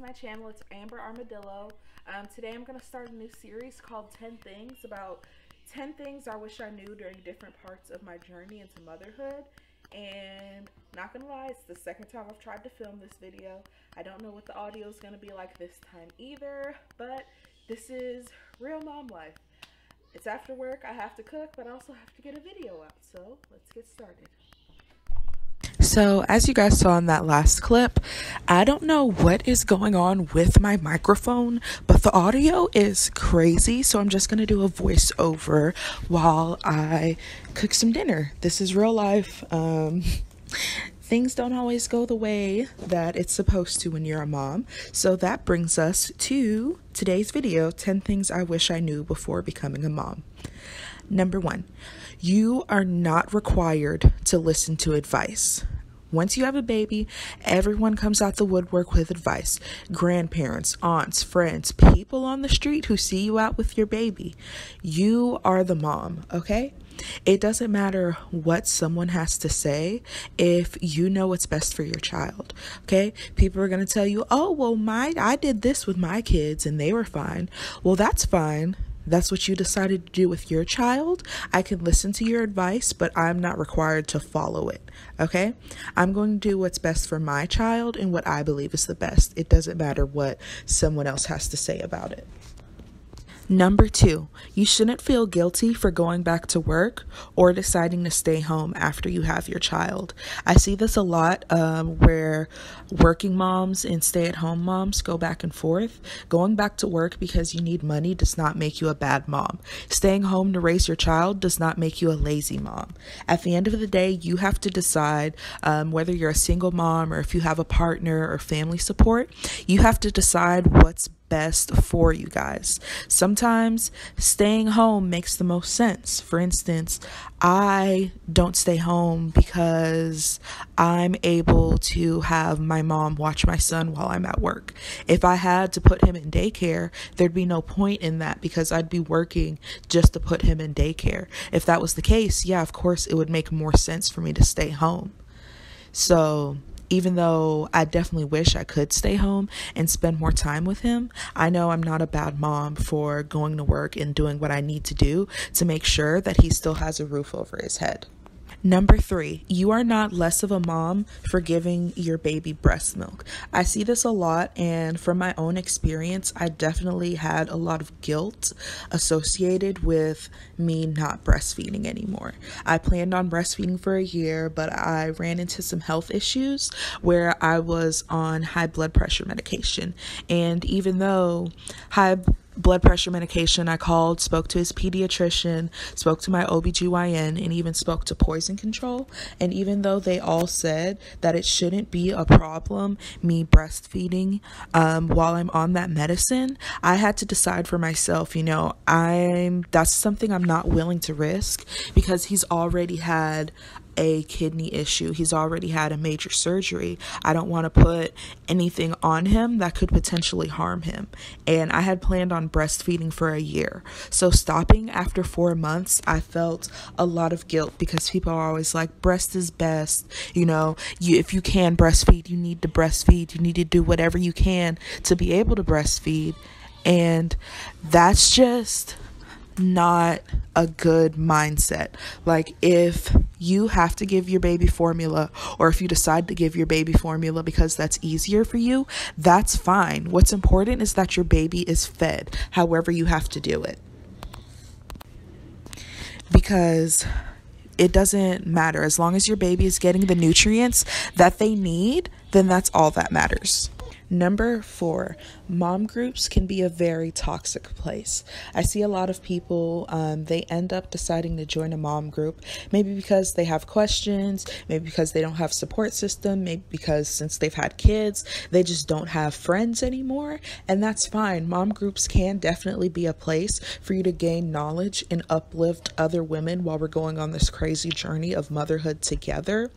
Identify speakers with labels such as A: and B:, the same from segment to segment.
A: my channel. It's Amber Armadillo. Today I'm going to start a new series called 10 Things, about 10 things I wish I knew during different parts of my journey into motherhood. And not gonna lie, it's the second time I've tried to film this video. I don't know what the audio is going to be like this time either, but this is real mom life. It's after work, I have to cook, but I also have to get a video out, so let's get started.
B: So as you guys saw in that last clip, I don't know what is going on with my microphone, but the audio is crazy. So I'm just going to do a voiceover while I cook some dinner. This is real life. Things don't always go the way that it's supposed to when you're a mom. So that brings us to today's video, 10 things I wish I knew before becoming a mom. Number 1, you are not required to listen to advice. Once you have a baby, everyone comes out the woodwork with advice. Grandparents, aunts, friends, people on the street who see you out with your baby. You are the mom, okay? It doesn't matter what someone has to say if you know what's best for your child, okay? People are going to tell you, oh, well, I did this with my kids and they were fine. Well, that's fine. That's what you decided to do with your child. I can listen to your advice, but I'm not required to follow it, okay? I'm going to do what's best for my child and what I believe is the best. It doesn't matter what someone else has to say about it. Number 2, you shouldn't feel guilty for going back to work or deciding to stay home after you have your child. I see this a lot where working moms and stay-at-home moms go back and forth. Going back to work because you need money does not make you a bad mom. Staying home to raise your child does not make you a lazy mom. At the end of the day, you have to decide whether you're a single mom or if you have a partner or family support. You have to decide what's best for you guys. Sometimes staying home makes the most sense. For instance, I don't stay home because I'm able to have my mom watch my son while I'm at work. If I had to put him in daycare, there'd be no point in that because I'd be working just to put him in daycare. If that was the case, yeah, of course it would make more sense for me to stay home. So even though I definitely wish I could stay home and spend more time with him, I know I'm not a bad mom for going to work and doing what I need to do to make sure that he still has a roof over his head. Number 3, you are not less of a mom for giving your baby breast milk. I see this a lot, and from my own experience, I definitely had a lot of guilt associated with me not breastfeeding anymore. I planned on breastfeeding for a year, but I ran into some health issues where I was on high blood pressure medication. And even though high blood pressure medication, I called, spoke to his pediatrician, spoke to my OBGYN, and even spoke to poison control. And even though they all said that it shouldn't be a problem, me breastfeeding while I'm on that medicine, I had to decide for myself, that's something I'm not willing to risk because he's already had a kidney issue. He's already had a major surgery. I don't want to put anything on him that could potentially harm him. And I had planned on breastfeeding for a year. So stopping after 4 months, I felt a lot of guilt because people are always like, breast is best. If you can breastfeed, you need to breastfeed. You need to do whatever you can to be able to breastfeed. And that's just not a good mindset. Like, if you have to give your baby formula, or if you decide to give your baby formula because that's easier for you, that's fine. What's important is that your baby is fed however you have to do it, because it doesn't matter. As long as your baby is getting the nutrients that they need, then that's all that matters. Number 4, mom groups can be a very toxic place. I see a lot of people, they end up deciding to join a mom group, maybe because they have questions, maybe because they don't have support system, maybe because since they've had kids, they just don't have friends anymore, and that's fine. Mom groups can definitely be a place for you to gain knowledge and uplift other women while we're going on this crazy journey of motherhood together,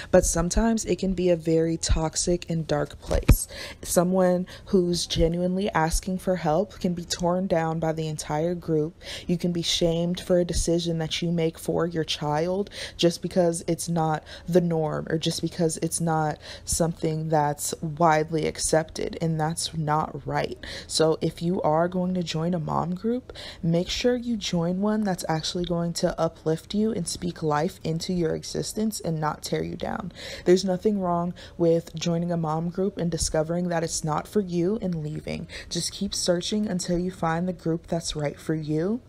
B: but sometimes it can be a very toxic and dark place. Someone who's genuinely genuinely asking for help can be torn down by the entire group. You can be shamed for a decision that you make for your child just because it's not the norm or just because it's not something that's widely accepted, and that's not right. So if you are going to join a mom group, make sure you join one that's actually going to uplift you and speak life into your existence and not tear you down. There's nothing wrong with joining a mom group and discovering that it's not for you and leaving. Just keep searching until you find the group that's right for you.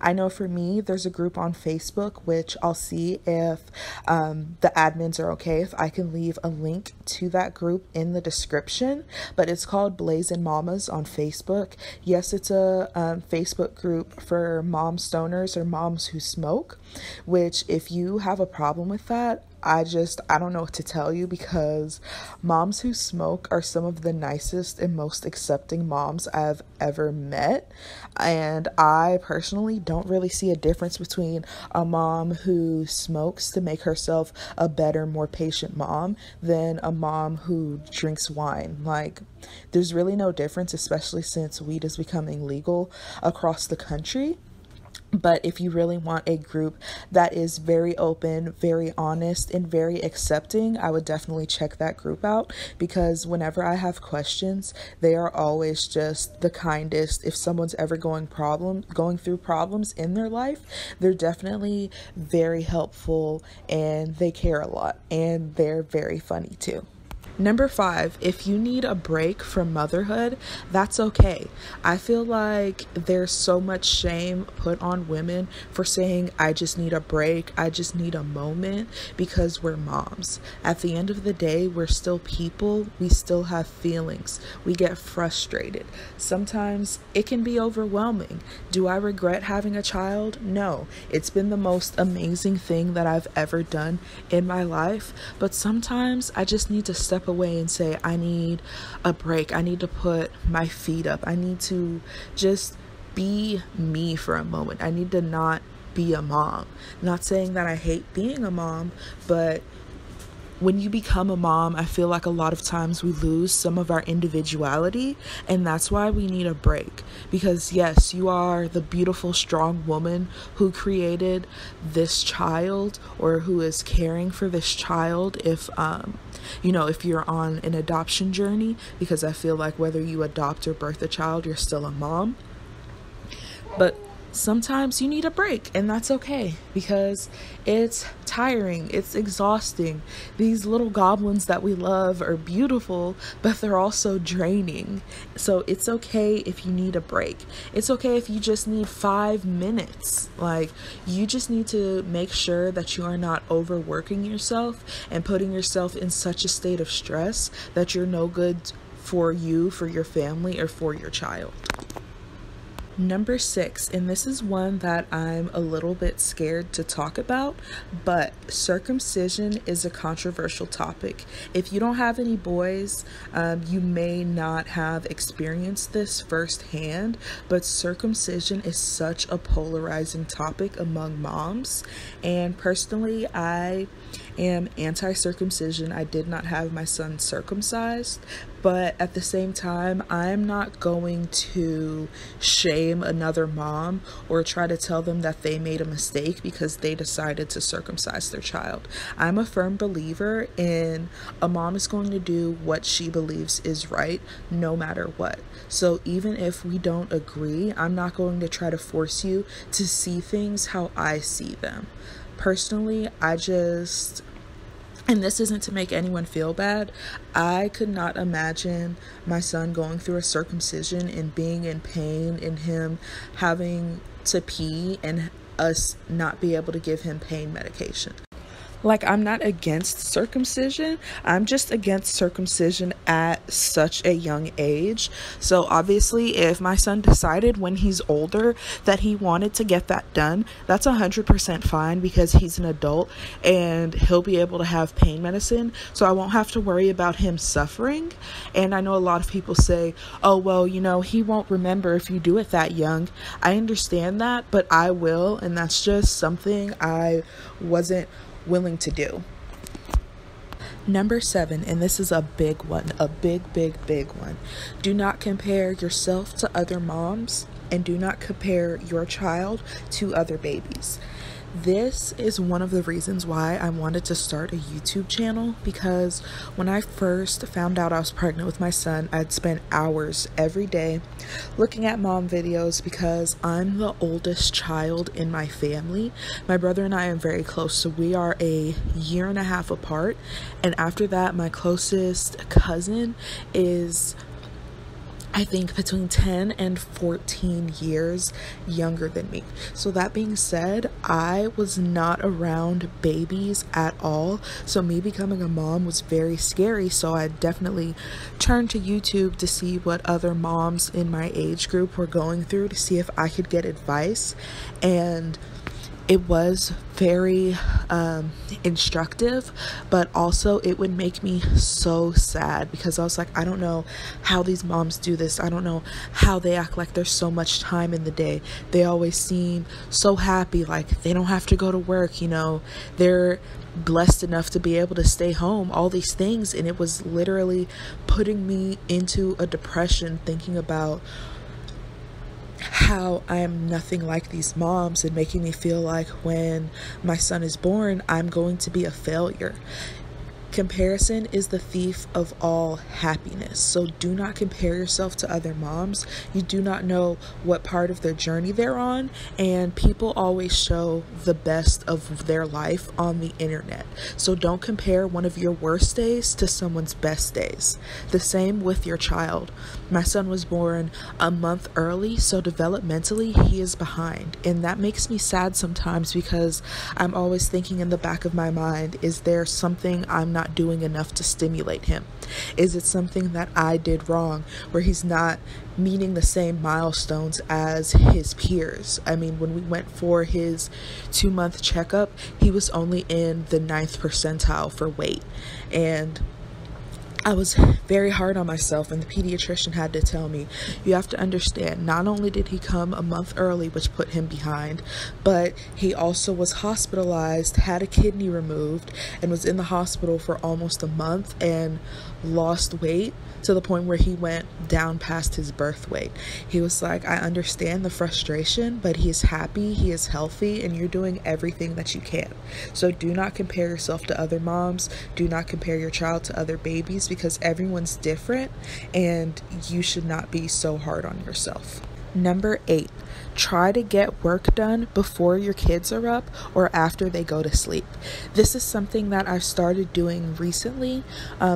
B: I know for me, there's a group on Facebook, which I'll see if the admins are okay if I can leave a link to that group in the description, but it's called Blazing Mamas on Facebook. Yes, it's a Facebook group for mom stoners or moms who smoke, which if you have a problem with that, I don't know what to tell you, because moms who smoke are some of the nicest and most accepting moms I've ever met. And I personally don't really see a difference between a mom who smokes to make herself a better, more patient mom than a mom who drinks wine. Like, there's really no difference, especially since weed is becoming legal across the country. But if you really want a group that is very open, very honest, and very accepting, I would definitely check that group out, because whenever I have questions, they are always just the kindest. If someone's ever going through problems in their life, they're definitely very helpful and they care a lot, and they're very funny too. Number 5, if you need a break from motherhood, that's okay. I feel like there's so much shame put on women for saying, I just need a break, I just need a moment, because we're moms. At the end of the day, we're still people. We still have feelings. We get frustrated. Sometimes it can be overwhelming. Do I regret having a child? No. It's been the most amazing thing that I've ever done in my life. But sometimes I just need to step away and say, I need a break. I need to put my feet up. I need to just be me for a moment. I need to not be a mom. Not saying that I hate being a mom, but when you become a mom, I feel like a lot of times we lose some of our individuality, and that's why we need a break. Because yes, you are the beautiful, strong woman who created this child, or who is caring for this child if you're on an adoption journey, because I feel like whether you adopt or birth a child, you're still a mom. But sometimes you need a break, and that's okay, because it's tiring, it's exhausting. These little goblins that we love are beautiful, but they're also draining. So it's okay if you need a break. It's okay if you just need 5 minutes. Like, you just need to make sure that you are not overworking yourself and putting yourself in such a state of stress that you're no good for you, for your family, or for your child. Number 6, and this is one that I'm a little bit scared to talk about, but circumcision is a controversial topic. If you don't have any boys, you may not have experienced this firsthand, but circumcision is such a polarizing topic among moms. And personally, I am anti-circumcision. I did not have my son circumcised, but at the same time, I'm not going to shame another mom or try to tell them that they made a mistake because they decided to circumcise their child. I'm a firm believer in a mom is going to do what she believes is right, no matter what. So even if we don't agree, I'm not going to try to force you to see things how I see them. Personally, and this isn't to make anyone feel bad, I could not imagine my son going through a circumcision and being in pain and him having to pee and us not be able to give him pain medication. Like, I'm not against circumcision. I'm just against circumcision at such a young age. So obviously, if my son decided when he's older that he wanted to get that done, that's 100% fine, because he's an adult and he'll be able to have pain medicine. So I won't have to worry about him suffering. And I know a lot of people say, oh, well, he won't remember if you do it that young. I understand that, but I will. And that's just something I wasn't willing to do. Number 7, and this is a big one, a big one. Do not compare yourself to other moms, and do not compare your child to other babies. This is one of the reasons why I wanted to start a YouTube channel, because when I first found out I was pregnant with my son, I'd spend hours every day looking at mom videos because I'm the oldest child in my family. My brother and I are very close, so we are a year and a half apart, and after that my closest cousin is, I think, between 10 and 14 years younger than me. So that being said, I was not around babies at all. So me becoming a mom was very scary. So I definitely turned to YouTube to see what other moms in my age group were going through, to see if I could get advice. And it was very instructive, but also it would make me so sad, because I was like, I don't know how these moms do this. I don't know how they act like there's so much time in the day. They always seem so happy, like they don't have to go to work, you know, they're blessed enough to be able to stay home, all these things. And it was literally putting me into a depression, thinking about how I am nothing like these moms, and making me feel like when my son is born, I'm going to be a failure. Comparison is the thief of all happiness. So do not compare yourself to other moms. You do not know what part of their journey they're on, and people always show the best of their life on the internet. So don't compare one of your worst days to someone's best days. The same with your child. My son was born a month early, so developmentally he is behind, and that makes me sad sometimes, because I'm always thinking in the back of my mind, is there something I'm not doing enough to stimulate him? Is it something that I did wrong, where he's not meeting the same milestones as his peers? I mean, when we went for his 2-month checkup, he was only in the 9th percentile for weight, and I was very hard on myself, and the pediatrician had to tell me, you have to understand, not only did he come a month early, which put him behind, but he also was hospitalized, had a kidney removed, and was in the hospital for almost a month and lost weight to the point where he went down past his birth weight. He was like, I understand the frustration, but he is happy, he is healthy, and you're doing everything that you can. So do not compare yourself to other moms. Do not compare your child to other babies, because everyone's different, and you should not be so hard on yourself. Number 8, try to get work done before your kids are up or after they go to sleep. This is something that I've started doing recently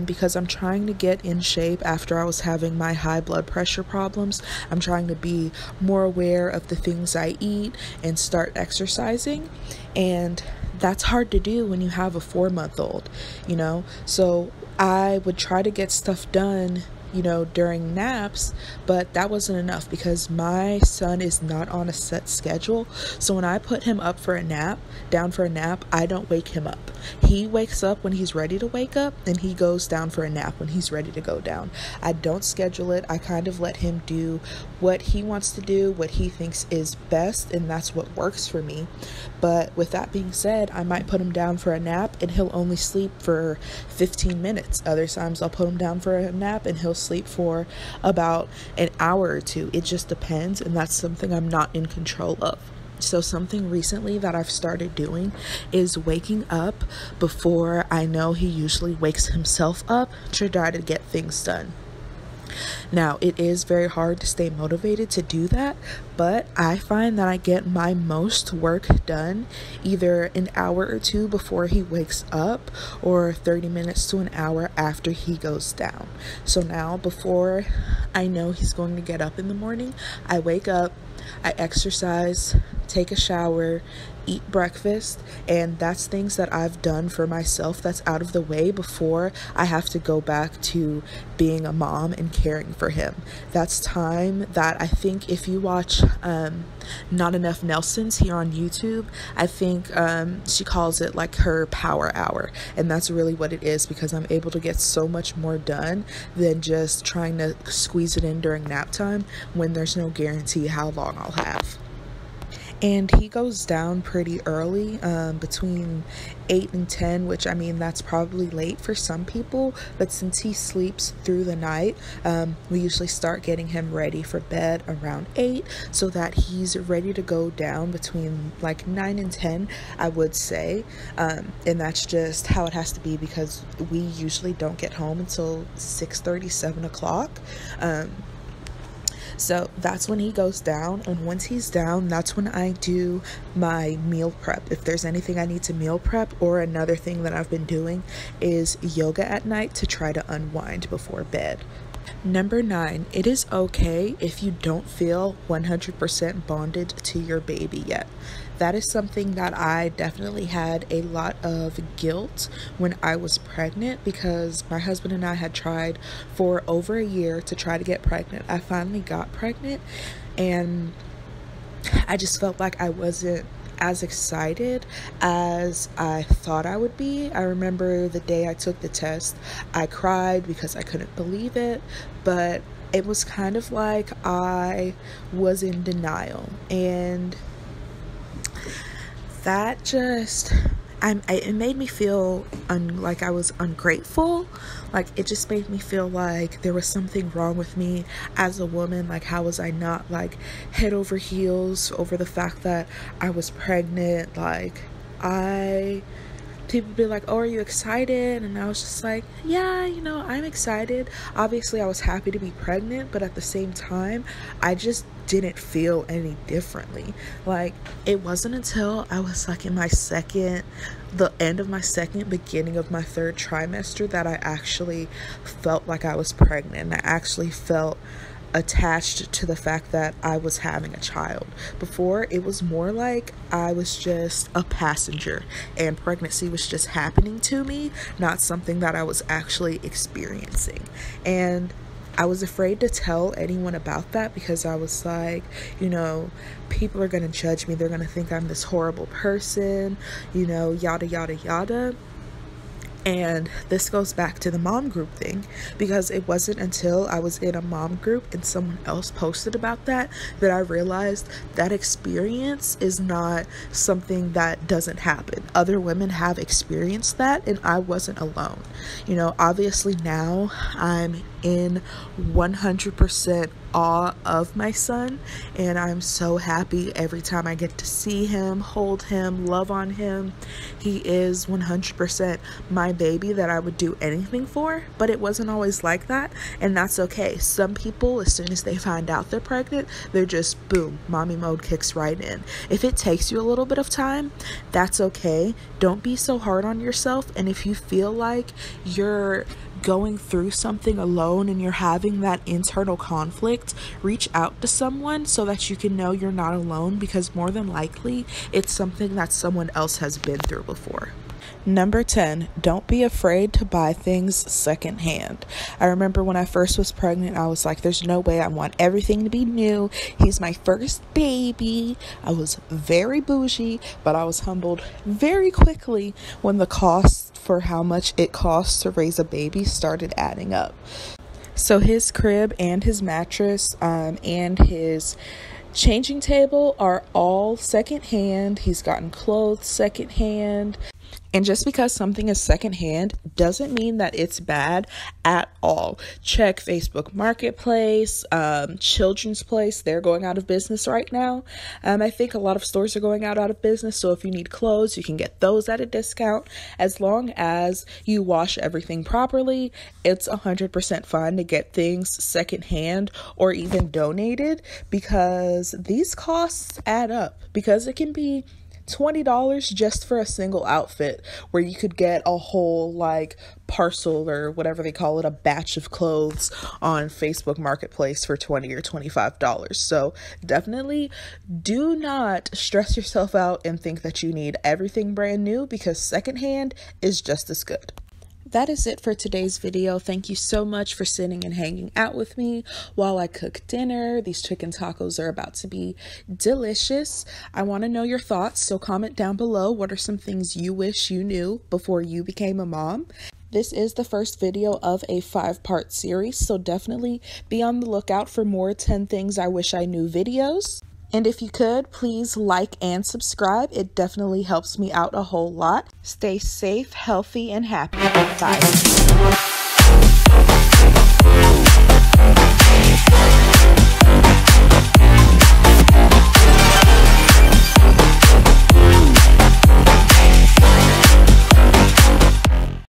B: because I'm trying to get in shape after I was having my high blood pressure problems. I'm trying to be more aware of the things I eat and start exercising, and that's hard to do when you have a 4-month-old, you know? So I would try to get stuff done, you know, during naps, but that wasn't enough because my son is not on a set schedule. So when I put him up for a nap, down for a nap, I don't wake him up. He wakes up when he's ready to wake up, and he goes down for a nap when he's ready to go down. I don't schedule it. I kind of let him do what he wants to do, what he thinks is best, and that's what works for me. But with that being said, I might put him down for a nap and he'll only sleep for 15 minutes. Other times I'll put him down for a nap and he'll sleep for about an hour or two. It just depends, and that's something I'm not in control of. So something recently that I've started doing is waking up before I know he usually wakes himself up to try to get things done. Now, it is very hard to stay motivated to do that, but I find that I get my most work done either an hour or two before he wakes up, or 30 minutes to an hour after he goes down. So now, before I know he's going to get up in the morning, I wake up, I exercise, take a shower, eat breakfast, and that's things that I've done for myself that's out of the way before I have to go back to being a mom and caring for him. That's time that I think if you watch Not Enough Nelsons here on YouTube, I think she calls it like her power hour, and that's really what it is, because I'm able to get so much more done than just trying to squeeze it in during nap time when there's no guarantee how long I'll have. And he goes down pretty early, between 8 and 10, which, I mean, that's probably late for some people, but since he sleeps through the night, we usually start getting him ready for bed around 8 so that he's ready to go down between like 9 and 10, I would say. And that's just how it has to be because we usually don't get home until 6:30, 7 o'clock. So that's when he goes down, and once he's down, that's when I do my meal prep. If there's anything I need to meal prep, or another thing that I've been doing is yoga at night to try to unwind before bed. Number 9, it is okay if you don't feel 100% bonded to your baby yet. That is something that I definitely had a lot of guilt when I was pregnant, because my husband and I had tried for over a year to try to get pregnant. I finally got pregnant, and I just felt like I wasn't as excited as I thought I would be. I remember the day I took the test, I cried because I couldn't believe it, but it was kind of like I was in denial, and that just, it made me feel like I was ungrateful. Like, it just made me feel like there was something wrong with me as a woman. Like, how was I not like head over heels over the fact that I was pregnant? Like, people would be like, oh, are you excited? And I was just like, yeah, I'm excited. Obviously, I was happy to be pregnant, but at the same time, I just didn't feel any differently. Like, it wasn't until I was like in the end of my second, beginning of my third trimester that I actually felt like I was pregnant. I actually felt attached to the fact that I was having a child. Before, it was more like I was just a passenger and pregnancy was just happening to me, not something that I was actually experiencing. And I was afraid to tell anyone about that because I was like, people are going to judge me. They're going to think I'm this horrible person, yada, yada, yada. And this goes back to the mom group thing, because it wasn't until I was in a mom group and someone else posted about that I realized that experience is not something that doesn't happen. Other women have experienced that, and I wasn't alone. Obviously now I'm in 100% awe of my son, and I'm so happy every time I get to see him, hold him, love on him. He is 100% my baby that I would do anything for, but it wasn't always like that, and that's okay. Some people, as soon as they find out they're pregnant, they're just boom, mommy mode kicks right in. If it takes you a little bit of time, that's okay. Don't be so hard on yourself, and if you feel like you're going through something alone and you're having that internal conflict, reach out to someone so that you can know you're not alone, because more than likely it's something that someone else has been through before. Number 10, don't be afraid to buy things secondhand. I remember when I first was pregnant, I was like, there's no way, I want everything to be new. He's my first baby. I was very bougie, but I was humbled very quickly when the cost for how much it costs to raise a baby started adding up. So his crib and his mattress and his changing table are all secondhand. He's gotten clothes secondhand. And just because something is secondhand doesn't mean that it's bad at all. Check Facebook Marketplace, Children's Place. They're going out of business right now. I think a lot of stores are going out of business. So if you need clothes, you can get those at a discount. As long as you wash everything properly, it's 100% fine to get things secondhand or even donated, because these costs add up, because it can be $20 just for a single outfit, where you could get a whole parcel or whatever they call it, a batch of clothes on Facebook Marketplace for $20 or $25. So definitely do not stress yourself out and think that you need everything brand new, because secondhand is just as good. That is it for today's video. Thank you so much for sitting and hanging out with me while I cook dinner. These chicken tacos are about to be delicious. I want to know your thoughts, so comment down below. What are some things you wish you knew before you became a mom? This is the first video of a 5-part series, so definitely be on the lookout for more 10 Things I Wish I Knew videos. And if you could, please like and subscribe. It definitely helps me out a whole lot. Stay safe, healthy, and happy. Bye.